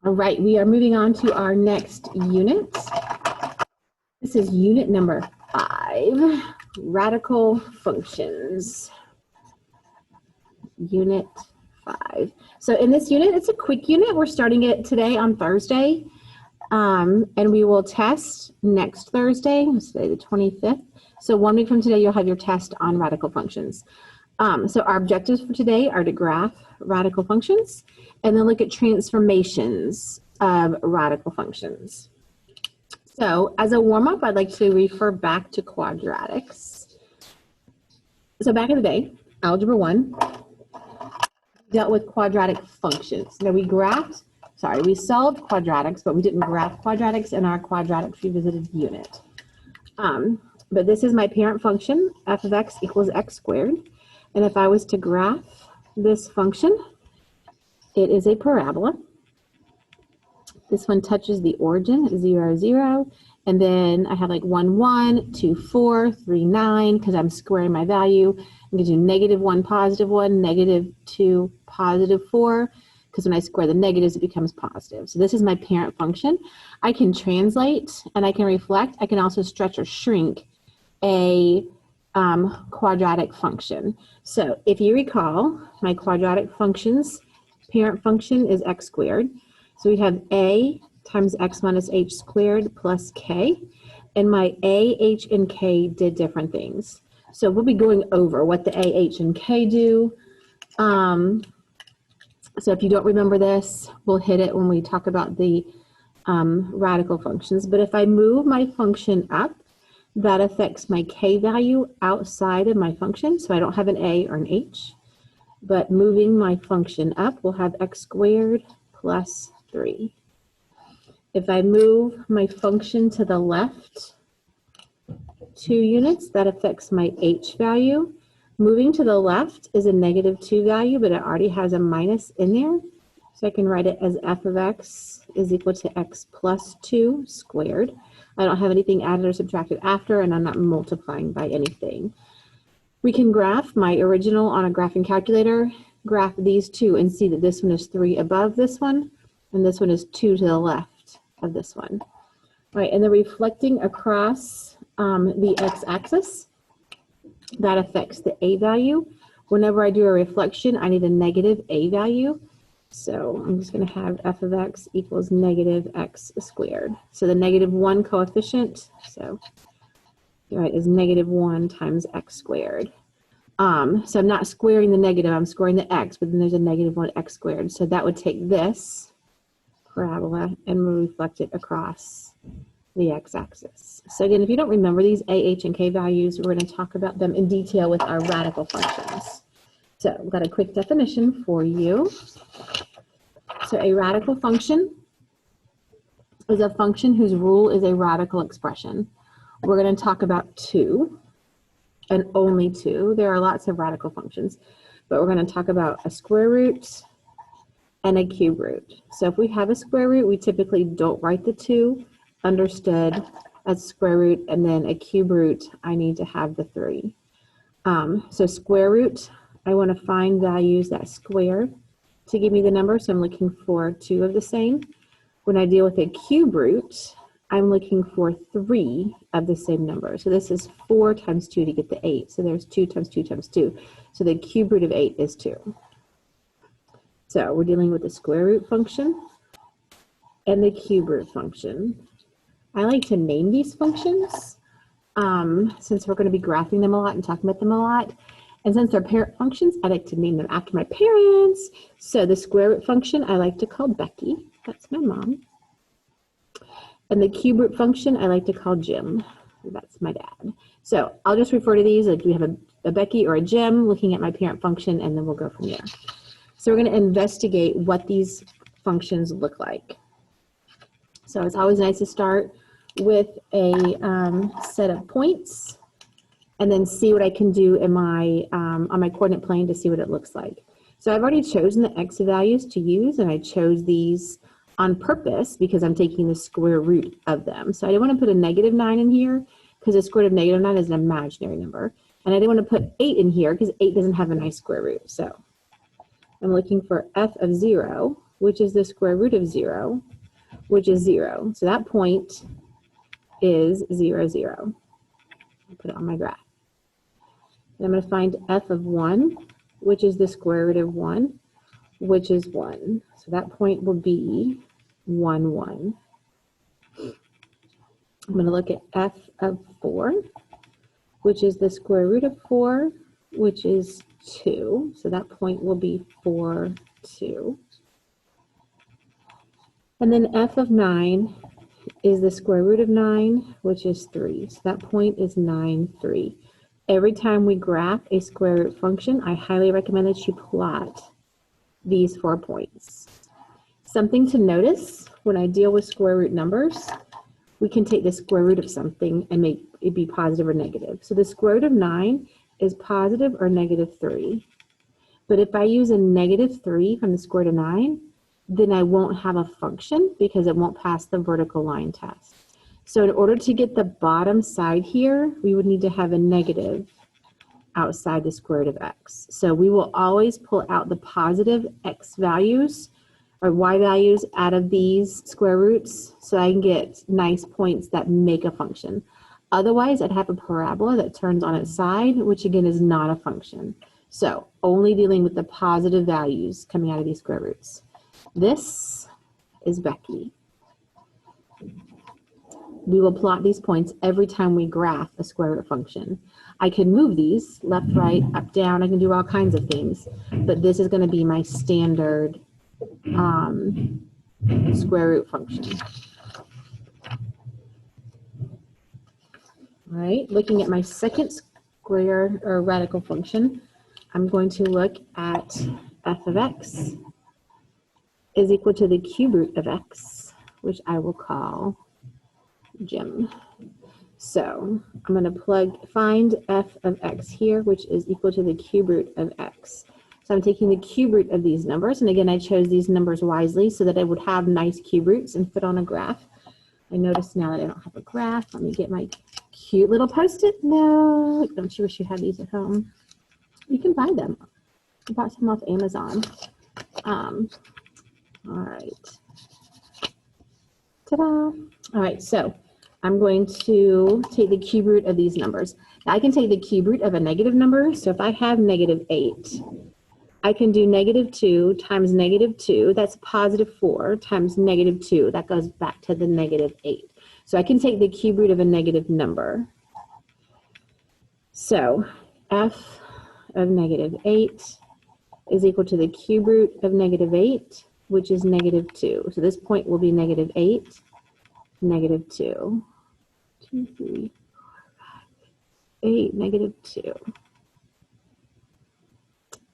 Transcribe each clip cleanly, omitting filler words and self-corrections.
All right, we are moving on to our next unit. This is unit number 5, radical functions. Unit 5. So in this unit, it's a quick unit. We're starting it today on Thursday, and we will test next Thursday, today the 25th. So 1 week from today, you'll have your test on radical functions. So our objectives for today are to graph radical functions and then look at transformations of radical functions. So as a warm-up, I'd like to refer back to quadratics. So back in the day, Algebra 1 dealt with quadratic functions. Now we solved quadratics, but we didn't graph quadratics in our quadratics revisited unit. But this is my parent function, f of x equals x squared. And if I was to graph this function, it is a parabola. This one touches the origin, 0, 0. And then I have like 1, 1, 2, 4, 3, 9, because I'm squaring my value. I'm going to do -1, +1, -2, +4, because when I square the negatives, it becomes positive. So this is my parent function. I can translate and I can reflect. I can also stretch or shrink a quadratic function. So if you recall, my quadratic functions, parent function is x squared. So we have a times x minus h squared plus k. And my a, h, and k did different things. So we'll be going over what the a, h, and k do. So if you don't remember this, we'll hit it when we talk about the radical functions. But if I move my function up, that affects my k value outside of my function. So I don't have an a or an h. But moving my function up, we'll have x squared plus 3. If I move my function to the left 2 units, that affects my h value. Moving to the left is a -2 value, but it already has a minus in there. So I can write it as f of x is equal to x plus 2 squared. I don't have anything added or subtracted after, and I'm not multiplying by anything. We can graph my original on a graphing calculator, graph these two, and see that this one is 3 above this one, and this one is 2 to the left of this one. All right, and then reflecting across the x-axis, that affects the a value. Whenever I do a reflection, I need a negative a value. So I'm just going to have f of x equals -x squared. So the -1 coefficient, so right, is -1 times x squared. So I'm not squaring the negative, I'm squaring the x, but then there's a -1x squared. So that would take this parabola and we'll reflect it across the x-axis. So again, if you don't remember these a, h, and k values, we're going to talk about them in detail with our radical functions. So I've got a quick definition for you. So a radical function is a function whose rule is a radical expression. We're going to talk about 2 and only 2. There are lots of radical functions, but we're going to talk about a square root and a cube root. So if we have a square root, we typically don't write the 2, understood as square root, and then a cube root, I need to have the 3. So square root, I want to find values that square to give me the number, so I'm looking for 2 of the same. When I deal with a cube root, I'm looking for 3 of the same number. So this is 4 times 2 to get the 8. So there's 2 times 2 times 2. So the cube root of 8 is 2. So we're dealing with the square root function and the cube root function. I like to name these functions since we're going to be graphing them a lot and talking about them a lot. And since they're parent functions, I like to name them after my parents. So the square root function I like to call Becky. That's my mom. And the cube root function I like to call Jim. That's my dad. So I'll just refer to these like we have a Becky or a Jim looking at my parent function, and then we'll go from there. So we're going to investigate what these functions look like. So it's always nice to start with a set of points and then see what I can do in my on my coordinate plane to see what it looks like. So I've already chosen the x values to use, and I chose these on purpose because I'm taking the square root of them. So I didn't want to put a -9 in here because the square root of -9 is an imaginary number. And I didn't want to put 8 in here because 8 doesn't have a nice square root. So I'm looking for f of 0 which is the square root of 0, which is 0. So that point is 0, 0. I'll put it on my graph. And I'm going to find f of 1, which is the square root of 1, which is 1. So that point will be 1, 1. I'm going to look at f of 4, which is the square root of 4, which is 2. So that point will be 4, 2. And then f of 9 is the square root of 9, which is 3. So that point is 9, 3. Every time we graph a square root function, I highly recommend that you plot these 4 points. Something to notice when I deal with square root numbers, we can take the square root of something and make it be positive or negative. So the square root of 9 is positive or negative 3. But if I use a negative 3 from the square root of 9, then I won't have a function because it won't pass the vertical line test. So in order to get the bottom side here, we would need to have a negative outside the square root of x. So we will always pull out the positive x values or y values out of these square roots so I can get nice points that make a function. Otherwise, I'd have a parabola that turns on its side, which again is not a function. So only dealing with the positive values coming out of these square roots. This is Becky. We will plot these points every time we graph a square root function. I can move these left, right, up, down. I can do all kinds of things, but this is going to be my standard square root function. All right, looking at my second square or radical function, I'm going to look at f of x is equal to the cube root of x, which I will call Jim. So I'm going to find f of x here, which is equal to the cube root of x. So I'm taking the cube root of these numbers, and again, I chose these numbers wisely so that I would have nice cube roots and fit on a graph. I notice now that I don't have a graph. Let me get my cute little Post-it note. Don't you wish you had these at home? You can find them. I bought some off Amazon. All right. Ta-da. All right, so I'm going to take the cube root of these numbers. Now I can take the cube root of a negative number. So if I have negative 8, I can do negative 2 times negative 2. That's positive 4 times negative 2. That goes back to the negative 8. So I can take the cube root of a negative number. So f of negative 8 is equal to the cube root of negative 8, which is negative 2. So this point will be negative 8, negative 2. 2, 3, 4, 5, 8, negative 2.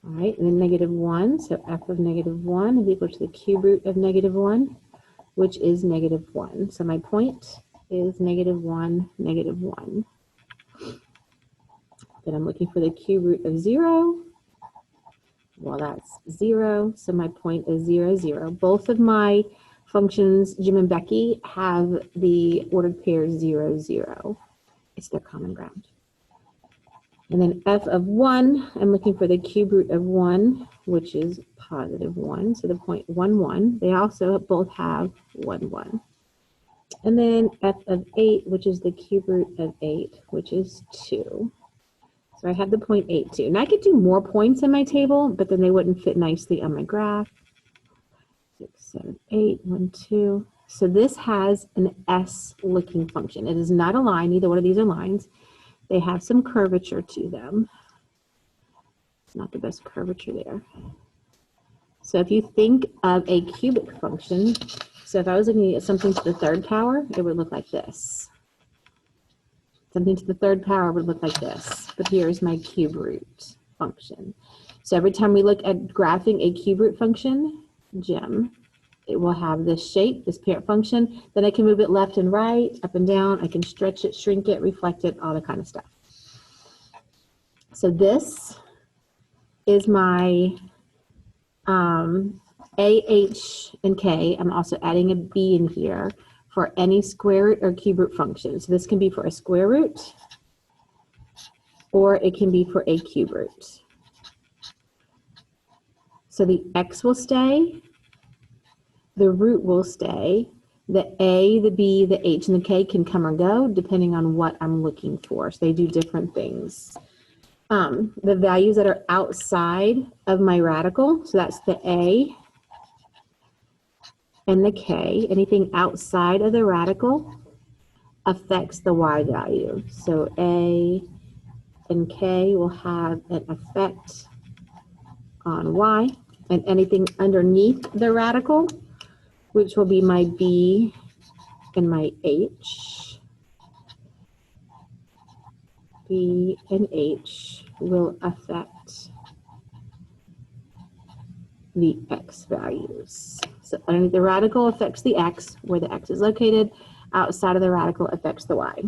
All right, and then negative 1. So f of negative 1 is equal to the cube root of negative 1, which is negative 1. So my point is negative 1, negative 1. Then I'm looking for the cube root of 0. Well, that's 0. So my point is 0, 0. Both of my functions, Jim and Becky, have the ordered pair 0, 0. It's their common ground. And then f of 1, I'm looking for the cube root of 1, which is positive 1. So the point 1, 1. They also both have 1, 1. And then f of 8, which is the cube root of 8, which is 2. So I have the point 8, 2. And I could do more points in my table, but then they wouldn't fit nicely on my graph. 6, 7, 8, 1, 2. So this has an S-looking function. It is not a line. Neither one of these are lines. They have some curvature to them. It's not the best curvature there. So if you think of a cubic function, so if I was looking at something to the third power, it would look like this. Something to the third power would look like this. But here's my cube root function. So every time we look at graphing a cube root function, Jim, it will have this shape, this parent function. Then I can move it left and right, up and down. I can stretch it, shrink it, reflect it, all that kind of stuff. So this is my A, H, and K. I'm also adding a B in here for any square root or cube root function. So this can be for a square root, or it can be for a cube root. So the X will stay, the root will stay. The A, the B, the H, and the K can come or go depending on what I'm looking for. So they do different things. The values that are outside of my radical, so that's the A and the K, anything outside of the radical affects the Y value. So A and K will have an effect on Y, and anything underneath the radical, which will be my B and my H, B and H will affect the X values. So underneath the radical affects the X, where the X is located. Outside of the radical affects the Y.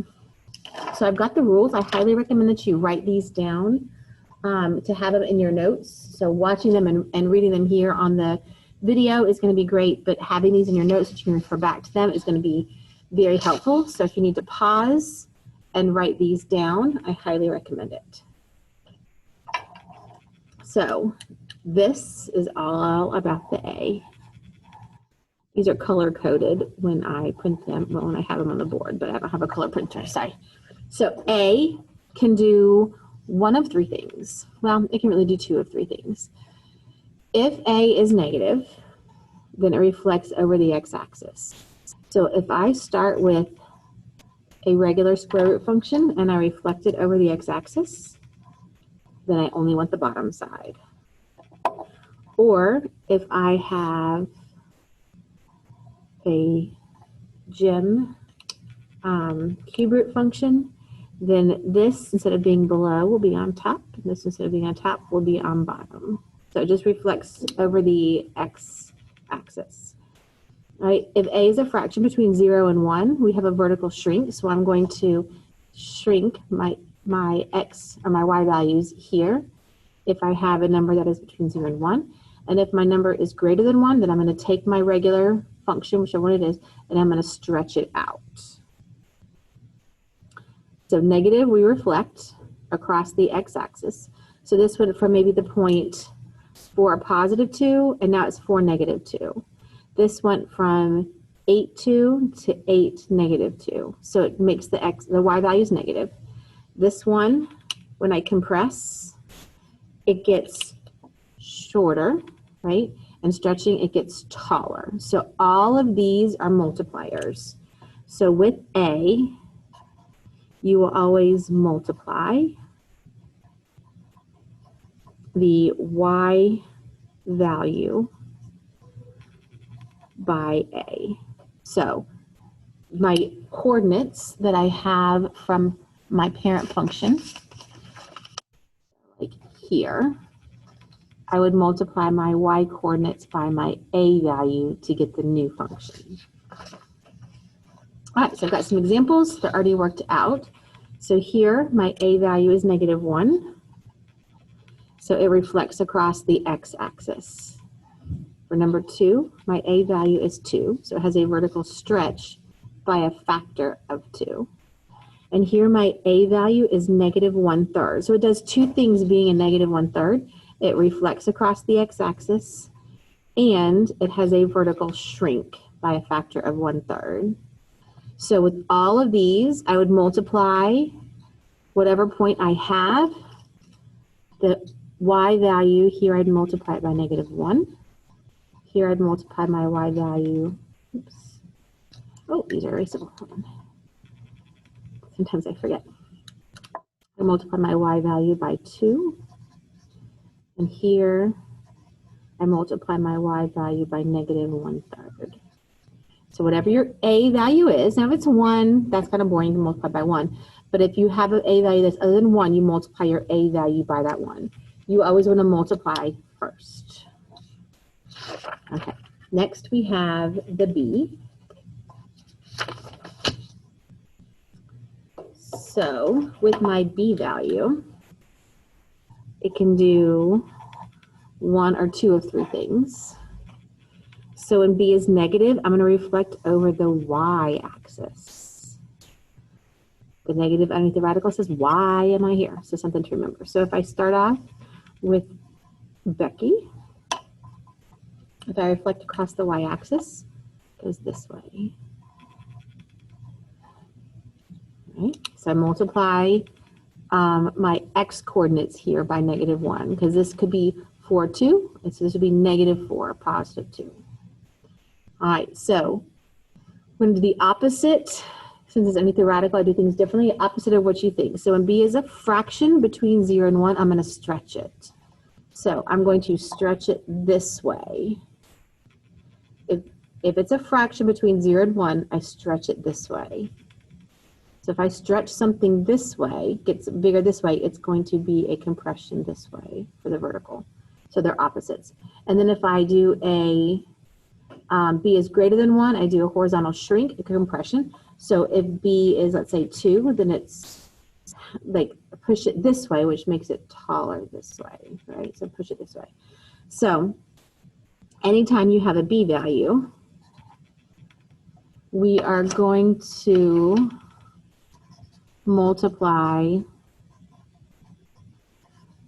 So I've got the rules. I highly recommend that you write these down to have them in your notes. So watching them and reading them here on the video is going to be great, but having these in your notes that you can refer back to them is going to be very helpful. So if you need to pause and write these down, I highly recommend it. So this is all about the A. These are color coded when I print them, well, when I have them on the board, but I don't have a color printer, sorry. So A can do one of three things. Well, it can really do two of three things. If A is negative, then it reflects over the x-axis. So if I start with a regular square root function and I reflect it over the x-axis, then I only want the bottom side. Or if I have a gem cube root function, then this, instead of being below, will be on top. This, instead of being on top, will be on bottom. So it just reflects over the x-axis. Right? If A is a fraction between 0 and 1, we have a vertical shrink. So I'm going to shrink my x or my y values here if I have a number that is between 0 and 1. And if my number is greater than 1, then I'm going to take my regular function, whichever one it is, and I'm going to stretch it out. So negative, we reflect across the x-axis. So this went from maybe the point 4 positive 2, and now it's 4 negative 2. This went from 8 2 to 8 negative 2. So it makes the y values negative. This one, when I compress, it gets shorter, right? And stretching, it gets taller. So all of these are multipliers. So with A, you will always multiply the y value by A. So my coordinates that I have from my parent function, like here, I would multiply my y coordinates by my A value to get the new function. All right, so I've got some examples. They're already worked out. So here, my A value is -1. So it reflects across the x-axis. For number 2, my A value is 2. So it has a vertical stretch by a factor of 2. And here my A value is -1/3. So it does two things being a -1/3. It reflects across the x-axis, and it has a vertical shrink by a factor of 1/3. So with all of these, I would multiply whatever point I have. The y value, here I'd multiply it by -1. Here I'd multiply my y value. Oops. Oh, these are erasable. Hold on. Sometimes I forget. I multiply my y value by 2. And here I multiply my y value by -1/3. So whatever your A value is, now if it's 1, that's kind of boring, you can multiply by 1. But if you have an A value that's other than 1, you multiply your A value by that 1. You always want to multiply first. Okay, next we have the B. So with my B value, it can do one or two of three things. So when B is negative, I'm going to reflect over the y-axis. The negative underneath the radical says, why am I here? So something to remember. So if I start off with Becky, If I reflect across the y-axis, it goes this way. Right? So I multiply my x coordinates here by -1, because this could be 4, 2, and so this would be -4, +2. All right, so when do the opposite, since it's underneath the radical, I do things differently, opposite of what you think. So when b is a fraction between 0 and 1, I'm going to stretch it. So I'm going to stretch it this way. If it's a fraction between 0 and 1, I stretch it this way. So if I stretch something this way, gets bigger this way, it's going to be a compression this way for the vertical. So they're opposites. And then if I do a b is greater than 1, I do a horizontal shrink, a compression. So if b is, let's say, 2, then it's like push it this way, which makes it taller this way, right? So push it this way. So anytime you have a b value, we are going to multiply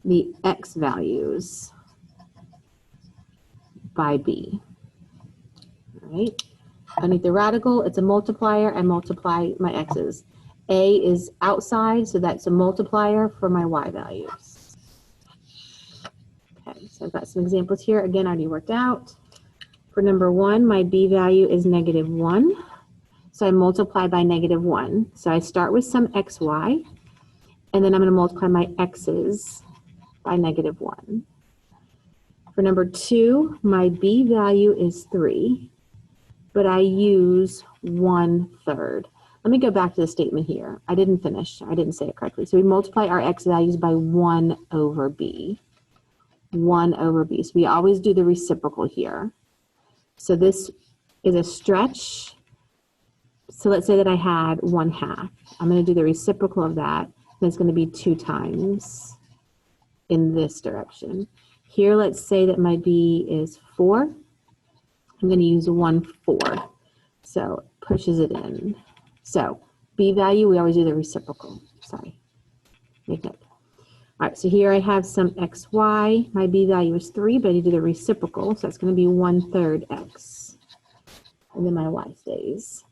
the x values by b. All right? Underneath the radical, it's a multiplier. I multiply my x's. A is outside, so that's a multiplier for my y values. Okay, so I've got some examples here. Again, I already worked out. For number 1, my b value is -1. So I multiply by -1. So I start with some xy, and then I'm going to multiply my x's by -1. For number 2, my b value is 3, but I use 1/3. Let me go back to the statement here. I didn't finish. I didn't say it correctly. So we multiply our x values by 1 over b. 1 over b. So we always do the reciprocal here. So this is a stretch. So let's say that I had 1/2. I'm going to do the reciprocal of that. And it's going to be 2 times in this direction. Here, let's say that my b is 4. I'm going to use 1/4. So pushes it in. So b value, we always do the reciprocal. Sorry. Make note. All right, so here I have some xy. My b value is 3, but I need to do the reciprocal. So that's going to be 1/3 x. And then my y stays.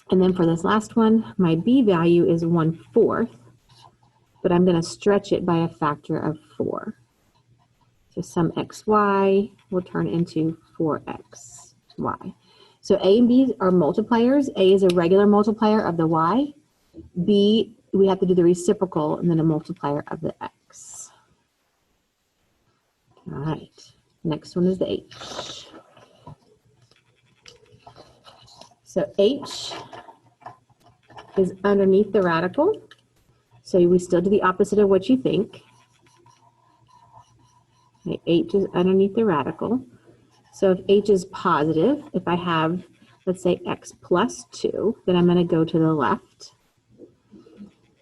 And then for this last one, my b value is 1/4, but I'm going to stretch it by a factor of 4. So some xy will turn into 4xy. So a and b are multipliers. A is a regular multiplier of the y. B, we have to do the reciprocal and then a multiplier of the x. All right, next one is the h. So h is underneath the radical. So we still do the opposite of what you think. Okay, h is underneath the radical. So if h is positive, if I have, let's say, x plus 2, then I'm going to go to the left.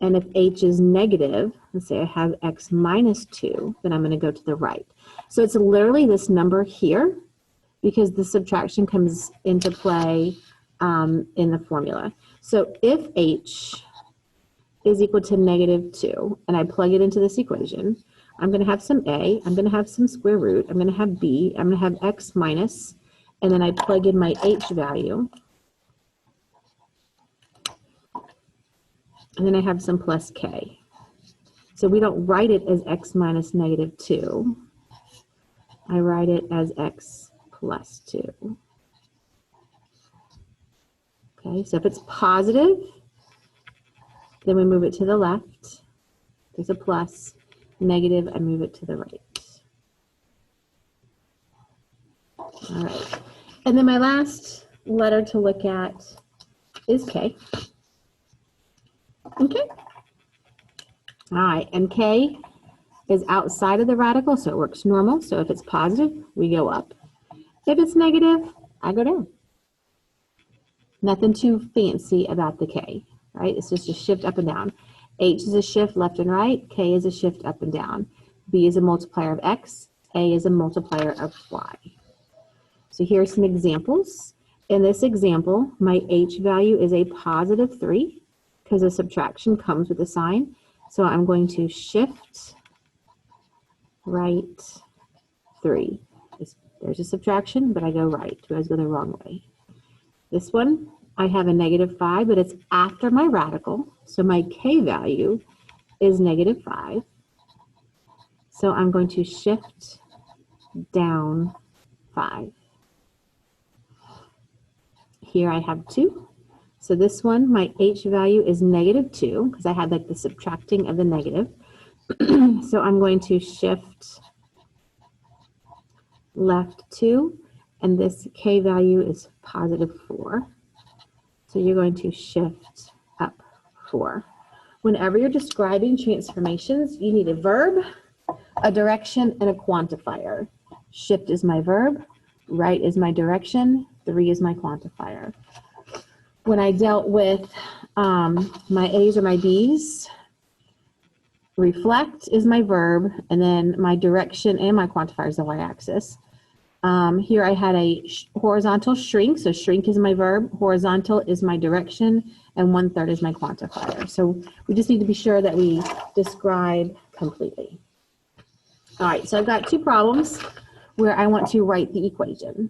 And if h is negative, let's say I have x minus 2, then I'm going to go to the right. So it's literally this number here, because the subtraction comes into play in the formula. So if h is equal to -2, and I plug it into this equation, I'm going to have some a, I'm going to have some square root, I'm going to have b, I'm going to have x minus, and then I plug in my h value, and then I have some plus k. So we don't write it as x minus -2. I write it as x plus 2. Okay, so if it's positive, then we move it to the left. There's a plus. Negative, I move it to the right. All right. And then my last letter to look at is K. Okay. All right, and K is outside of the radical, so it works normal. So if it's positive, we go up. If it's negative, I go down. Nothing too fancy about the K, right? It's just a shift up and down. H is a shift left and right. K is a shift up and down. B is a multiplier of X. A is a multiplier of Y. So here are some examples. In this example, my H value is a positive 3 because the subtraction comes with a sign. So I'm going to shift right 3. There's a subtraction, but I go right. You guys go the wrong way. This one, I have a -5, but it's after my radical. So my K value is -5. So I'm going to shift down 5. Here I have 2. So this one, my H value is -2 because I had like the subtracting of the negative. So I'm going to shift left 2, and this K value is +4. So you're going to shift up 4. Whenever you're describing transformations, you need a verb, a direction, and a quantifier. Shift is my verb, right is my direction, 3 is my quantifier. When I dealt with my A's or my B's, reflect is my verb, and then my direction and my quantifier is the y-axis. Here I had a horizontal shrink, so shrink is my verb, horizontal is my direction, and 1/3 is my quantifier. So we just need to be sure that we describe completely. All right, so I've got 2 problems where I want to write the equation.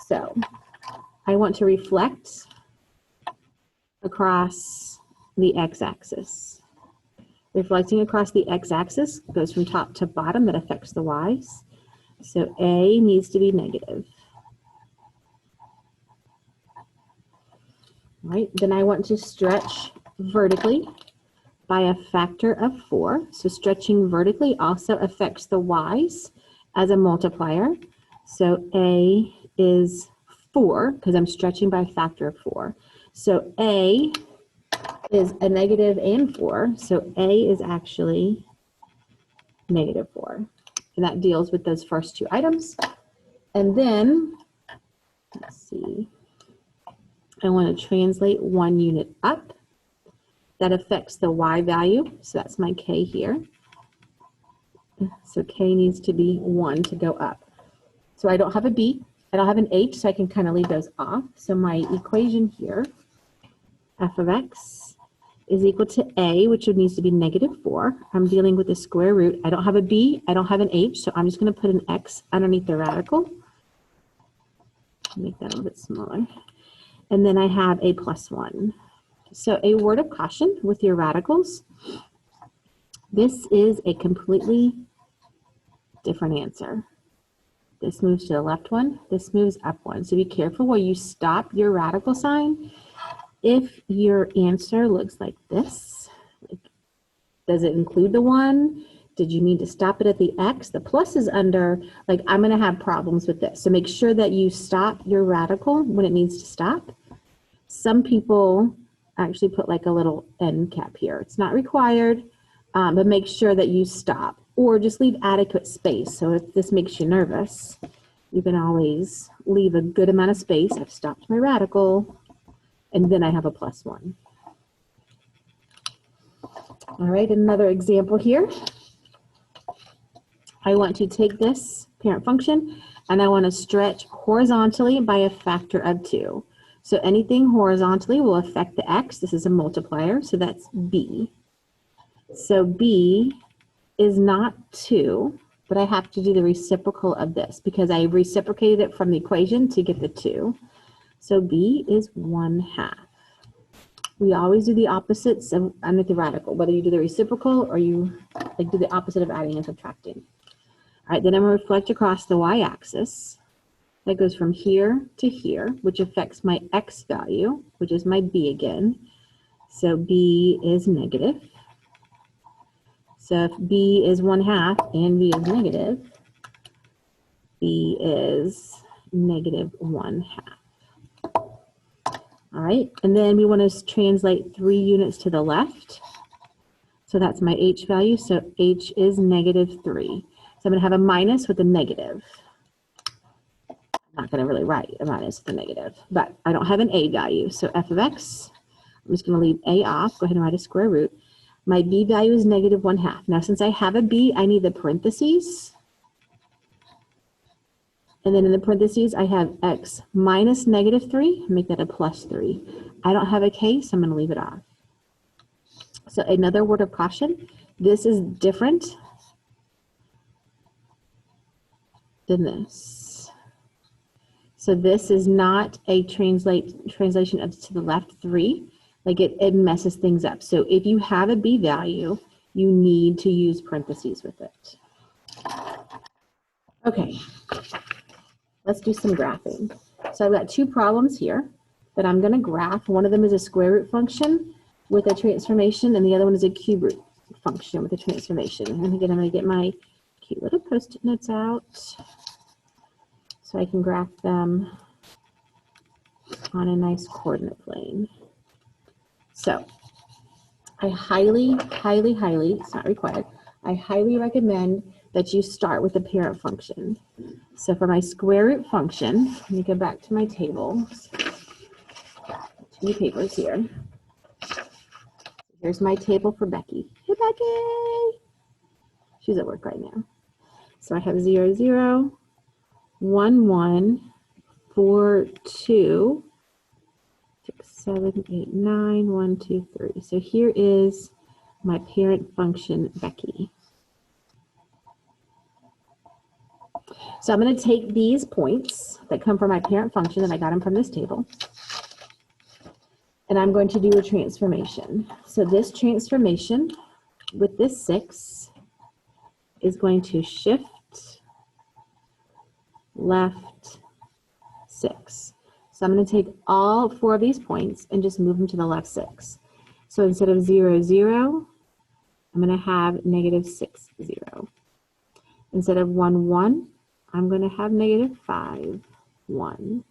So I want to reflect across the x-axis. Reflecting across the x-axis goes from top to bottom, that affects the y's. So A needs to be negative. All right, then I want to stretch vertically by a factor of 4. So stretching vertically also affects the y's as a multiplier. So A is 4 because I'm stretching by a factor of 4. So A is a negative and 4. So A is actually -4. And that deals with those first 2 items. And then, let's see, I want to translate 1 unit up. That affects the y value. So that's my K here. So K needs to be 1 to go up. So I don't have a B. I don't have an H, so I can kind of leave those off. So my equation here, f of x, is equal to A, which needs to be -4. I'm dealing with the square root. I don't have a B, I don't have an H, so I'm just going to put an X underneath the radical. Make that a little bit smaller. And then I have a +1. So a word of caution with your radicals. This is a completely different answer. This moves to the left 1, this moves up 1. So be careful where you stop your radical sign. If your answer looks like this, does it include the 1? Did you need to stop it at the X? The plus is under, like I'm going to have problems with this. So make sure that you stop your radical when it needs to stop. Some people actually put like a little end cap here. It's not required, but make sure that you stop or just leave adequate space. So if this makes you nervous, you can always leave a good amount of space. I've stopped my radical. And then I have a +1. All right, another example here. I want to take this parent function and I want to stretch horizontally by a factor of 2. So anything horizontally will affect the x. This is a multiplier, so that's B. So B is not 2, but I have to do the reciprocal of this because I reciprocated it from the equation to get the 2. So B is 1/2. We always do the opposites underneath the radical, whether you do the reciprocal or you like do the opposite of adding and subtracting. All right, then I'm going to reflect across the y-axis. That goes from here to here, which affects my x value, which is my B again. So B is negative. So if B is 1/2 and B is negative, B is -1/2. All right, and then we want to translate 3 units to the left. So that's my H value, so H is -3. So I'm going to have a minus with a negative. I'm not going to really write a minus with a negative, but I don't have an A value. So f of x, I'm just going to leave A off, go ahead and write a square root. My B value is -1/2. Now since I have a B, I need the parentheses. And then in the parentheses, I have x minus -3, make that a +3. I don't have a K, so I'm going to leave it off. So another word of caution, this is different than this. So this is not a translation of to the left 3. Like it messes things up. So if you have a b value, you need to use parentheses with it. Okay, let's do some graphing. So I've got 2 problems here that I'm going to graph. One of them is a square root function with a transformation, and the other one is a cube root function with a transformation. And again, I'm going to get my cute little post-it notes out so I can graph them on a nice coordinate plane. So I highly, it's not required, I highly recommend that you start with the parent function. So for my square root function, let me go back to my table. 2 papers here. Here's my table for Becky. Hey, Becky! She's at work right now. So I have 0, 0, 1, 1, 4, 2, 6, 7, 8, 9, 1, 2, 3. So here is my parent function, Becky. So I'm going to take these points that come from my parent function, and I got them from this table, and I'm going to do a transformation. So this transformation with this 6 is going to shift left 6. So I'm going to take all 4 of these points and just move them to the left 6. So instead of 0, 0, I'm going to have negative 6, 0. Instead of 1, 1, I'm going to have negative 5, 1.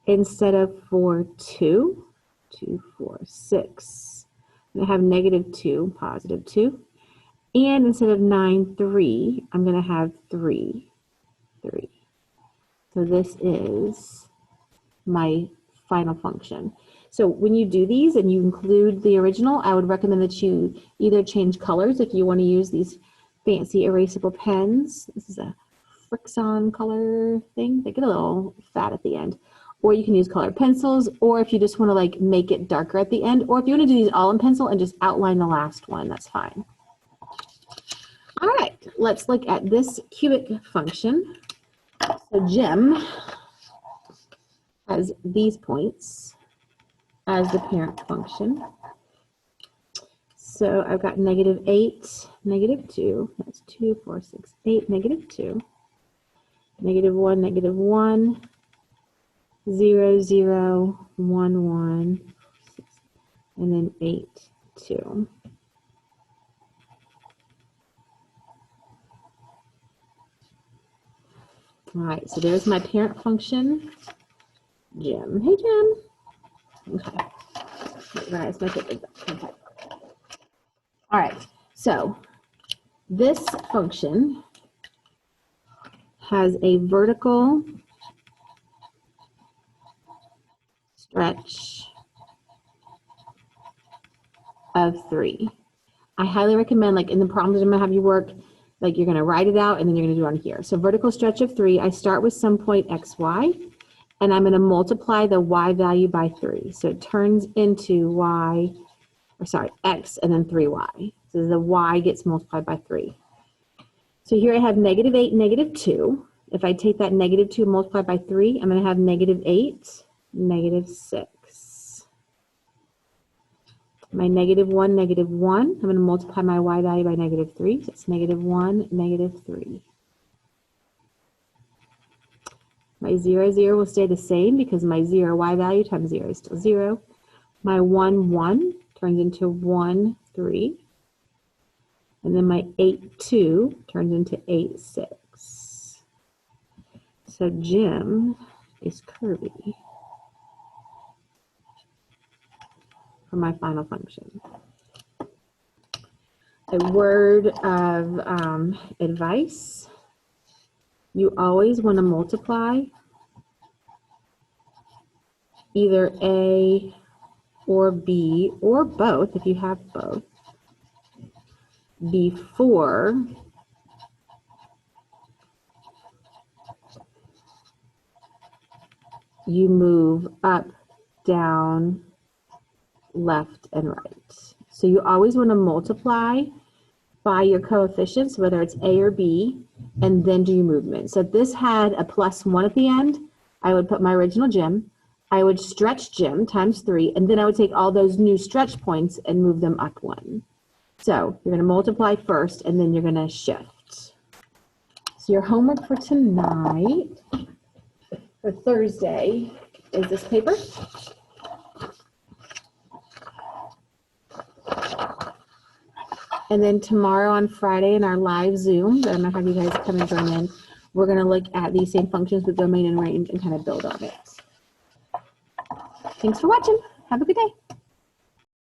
Instead of 4, 2, 2, 4, 6, I'm going to have negative 2, positive 2. And instead of 9, 3, I'm going to have 3, 3. So this is my final function. So when you do these and you include the original, I would recommend that you either change colors if you want to use these fancy erasable pens. This is a Frixon color thing. They get a little fat at the end. Or you can use colored pencils, or if you just want to like make it darker at the end, or if you want to do these all in pencil and just outline the last one, that's fine. All right, let's look at this cubic function. So Jim has these points as the parent function. So I've got negative 8, negative 2, that's 2, 4, 6, 8, negative 2, negative 1, negative 1, 0, 0, 1, 1, 6, and then 8, 2. All right, so there's my parent function, Jim. Hey, Jim. Okay. Right, my okay. All right, so this function has a vertical stretch of 3. I highly recommend, like in the problems I'm going to have you work, like you're going to write it out and then you're going to do it on here. So vertical stretch of 3, I start with some point xy, and I'm going to multiply the y value by 3. So it turns into y, or sorry, x and then 3y. So the y gets multiplied by 3. So here I have negative 8, negative 2. If I take that negative 2 multiplied by 3, I'm going to have negative 8, negative 6. My negative 1, negative 1, I'm going to multiply my y value by negative 3. So it's negative 1, negative 3. My 0, 0 will stay the same because my 0 y value times 0 is still 0. My 1, 1 turns into 1, 3. And then my 8, 2 turns into 8, 6. So Jim is curvy for my final function. A word of advice: you always want to multiply either A or B or both, if you have both, before you move up, down, left, and right. So you always want to multiply by your coefficients, whether it's A or B, and then do your movement. So if this had a +1 at the end, I would put my original gym. I would stretch gym times 3, and then I would take all those new stretch points and move them up 1. So you're going to multiply first, and then you're going to shift. So your homework for tonight, or Thursday, is this paper. And then tomorrow on Friday in our live Zoom, that I'm going to have you guys come and join in, we're going to look at these same functions with domain and range and kind of build on it. Thanks for watching. Have a good day.